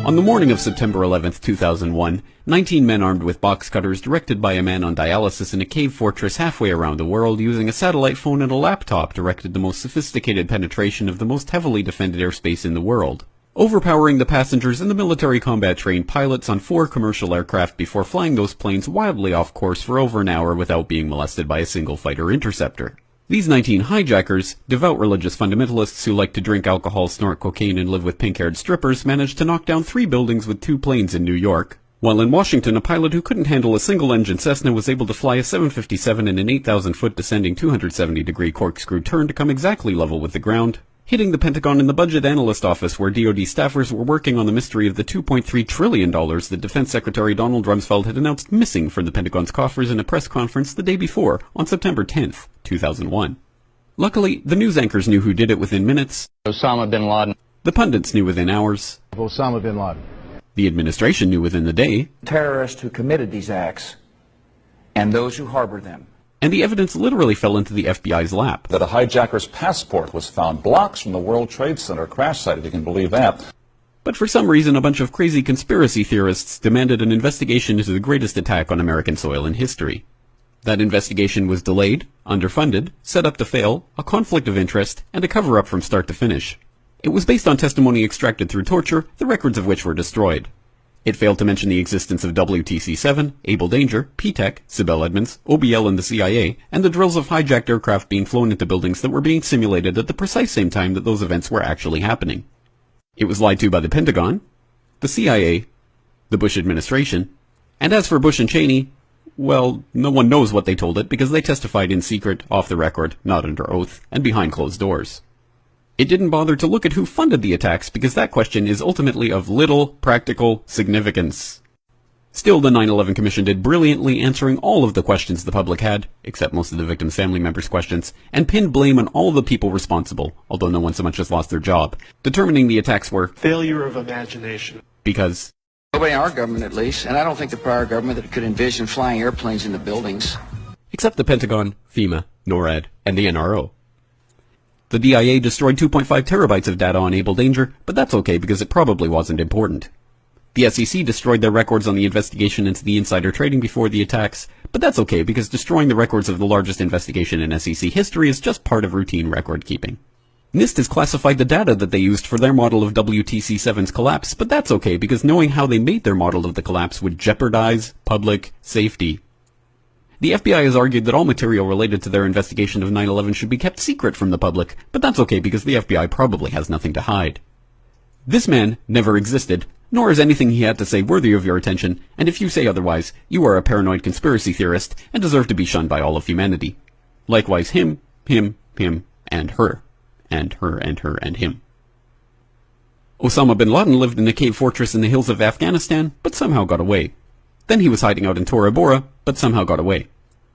On the morning of September 11, 2001, 19 men armed with box cutters directed by a man on dialysis in a cave fortress halfway around the world using a satellite phone and a laptop directed the most sophisticated penetration of the most heavily defended airspace in the world, overpowering the passengers and the military combat-trained pilots on 4 commercial aircraft before flying those planes wildly off course for over an hour without being molested by a single fighter interceptor. These 19 hijackers, devout religious fundamentalists who like to drink alcohol, snort cocaine, and live with pink-haired strippers, managed to knock down 3 buildings with 2 planes in New York. While in Washington, a pilot who couldn't handle a single-engine Cessna was able to fly a 757 in an 8,000-foot descending 270-degree corkscrew turn to come exactly level with the ground, hitting the Pentagon in the Budget Analyst Office where DoD staffers were working on the mystery of the $2.3 trillion that Defense Secretary Donald Rumsfeld had announced missing from the Pentagon's coffers in a press conference the day before, on September 10th, 2001. Luckily, the news anchors knew who did it within minutes. Osama bin Laden. The pundits knew within hours. Osama bin Laden. The administration knew within the day. Terrorists who committed these acts and those who harbored them. And the evidence literally fell into the FBI's lap. That a hijacker's passport was found blocks from the World Trade Center crash site, if you can believe that. But for some reason, a bunch of crazy conspiracy theorists demanded an investigation into the greatest attack on American soil in history. That investigation was delayed, underfunded, set up to fail, a conflict of interest, and a cover-up from start to finish. It was based on testimony extracted through torture, the records of which were destroyed. It failed to mention the existence of WTC-7, Able Danger, P-TECH, Sibel Edmonds, OBL and the CIA, and the drills of hijacked aircraft being flown into buildings that were being simulated at the precise same time that those events were actually happening. It was lied to by the Pentagon, the CIA, the Bush administration, and as for Bush and Cheney, well, no one knows what they told it because they testified in secret, off the record, not under oath, and behind closed doors. It didn't bother to look at who funded the attacks because that question is ultimately of little practical significance. Still, the 9/11 Commission did brilliantly answering all of the questions the public had, except most of the victims' family members' questions, and pinned blame on all the people responsible, although no one so much as lost their job, determining the attacks were failure of imagination. Because Nobody in our government, at least, and I don't think the prior government that could envision flying airplanes into buildings. Except the Pentagon, FEMA, NORAD, and the NRO. The DIA destroyed 2.5 terabytes of data on Able Danger, but that's okay because it probably wasn't important. The SEC destroyed their records on the investigation into the insider trading before the attacks, but that's okay because destroying the records of the largest investigation in SEC history is just part of routine record keeping. NIST has classified the data that they used for their model of WTC-7's collapse, but that's okay because knowing how they made their model of the collapse would jeopardize public safety. The FBI has argued that all material related to their investigation of 9/11 should be kept secret from the public, but that's okay because the FBI probably has nothing to hide. This man never existed, nor is anything he had to say worthy of your attention, and if you say otherwise, you are a paranoid conspiracy theorist and deserve to be shunned by all of humanity. Likewise him, and her. And her, and her, and him. Osama bin Laden lived in a cave fortress in the hills of Afghanistan, but somehow got away. Then he was hiding out in Tora Bora, but somehow got away.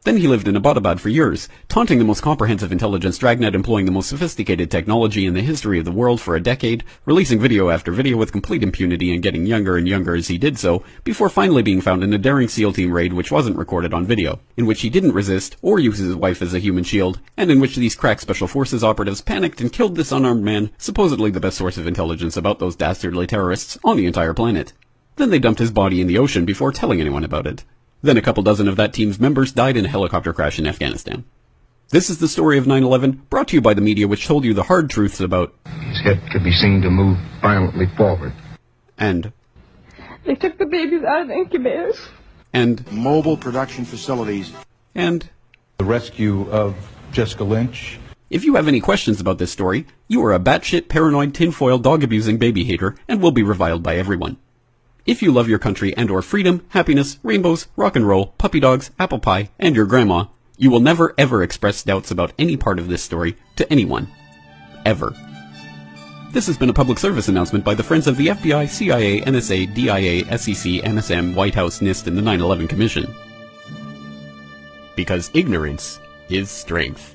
Then he lived in Abbottabad for years, taunting the most comprehensive intelligence dragnet employing the most sophisticated technology in the history of the world for a decade, releasing video after video with complete impunity and getting younger and younger as he did so, before finally being found in a daring SEAL team raid which wasn't recorded on video, in which he didn't resist or use his wife as a human shield, and in which these crack special forces operatives panicked and killed this unarmed man, supposedly the best source of intelligence about those dastardly terrorists on the entire planet. Then they dumped his body in the ocean before telling anyone about it. Then a couple dozen of that team's members died in a helicopter crash in Afghanistan. This is the story of 9/11, brought to you by the media which told you the hard truths about his head could be seen to move violently forward. And they took the babies out of the incubators. And mobile production facilities. And the rescue of Jessica Lynch. If you have any questions about this story, you are a batshit paranoid tinfoil dog-abusing baby hater and will be reviled by everyone. If you love your country and or freedom, happiness, rainbows, rock and roll, puppy dogs, apple pie, and your grandma, you will never ever express doubts about any part of this story to anyone. Ever. This has been a public service announcement by the Friends of the FBI, CIA, NSA, DIA, SEC, MSM, White House, NIST, and the 9/11 Commission. Because ignorance is strength.